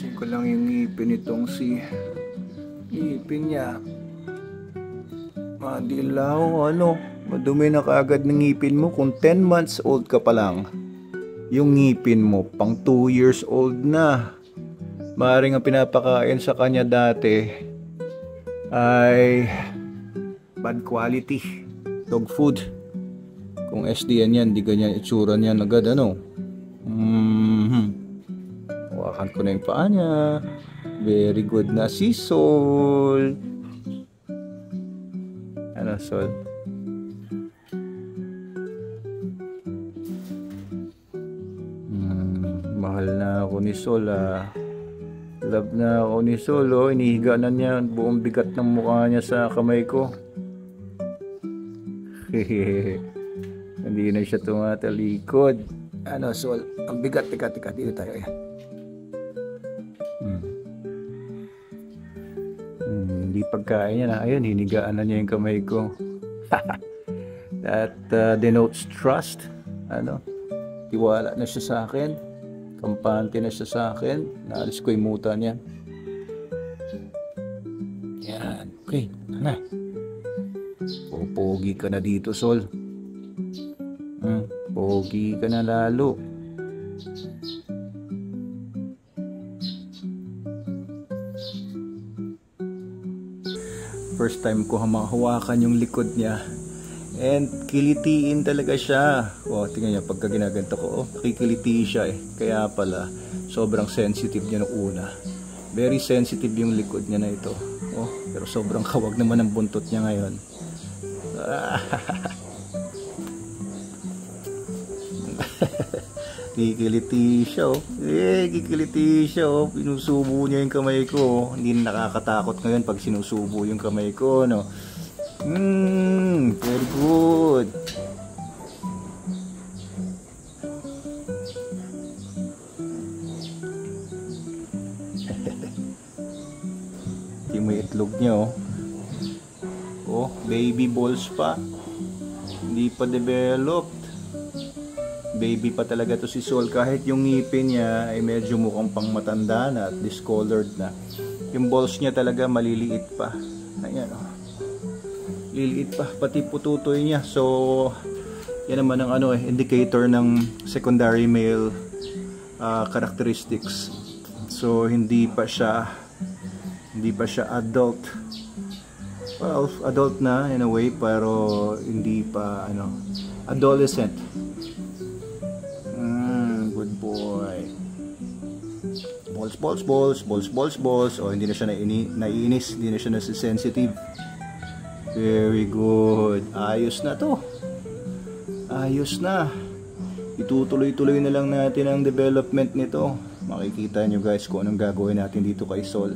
Ayusin ko lang yung ngipin nitong si ngipin niya. Madilaw, madumi na kaagad ng ngipin mo. Kung 10 months old ka pa lang, yung ngipin mo pang 2 years old na. Maaaring ang pinapakain sa kanya dati ay bad quality dog food. Kung SDN yan, di ganyan itsura niyan agad, Hawakan ko na yung paa niya. Very good na si Sol. Sol? Mahal na ako ni Sol, Love na ako ni Sol, Inihiga na niya buong bigat ng mukha niya sa kamay ko. Hindi na siya tumatalikod. Sol? Ang bigat. Teka. Dito tayo. Hindi pagkain niya na. Ayun, hinigaan na niya yung kamay ko. That denotes trust. Tiwala na siya sa akin. Kampante na siya sa akin. Naalis ko yung muta niya. Yan. Okay. Pogi ka na dito, Sol. Pogi ka na lalo. First time ko hawakan yung likod niya. And kilitiin talaga siya. Tingnan niya pagka ginaganto ko. Kikiliti siya Kaya pala, sobrang sensitive niya nung una. Very sensitive yung likod niya na ito. Pero sobrang kawag naman ang buntot niya ngayon. Kikiliti siya Kikiliti siya Pinusubo niya yung kamay ko. Hindi na nakakatakot ngayon pag sinusubo yung kamay ko, very good. Hindi mo itlog niya, baby balls pa. Hindi pa developed. Baby pa talaga to si Sol. Kahit yung ngipin niya ay medyo mukhang pang matanda na at discolored na. Yung balls niya talaga maliliit pa. Ayan, liliit pa. Pati pututoy niya. So, yan naman ang indicator ng secondary male characteristics. So, hindi pa siya adult. Well, adult na in a way, pero hindi pa adolescent. Good boy. Balls. Hindi na siya naiinis, hindi na siya nasi-sensitive. Very good. Ayos na to. Ayos na. Itutuloy-tuloy na lang natin ang development nito. Makikita nyo guys kung anong gagawin natin dito kay Sol.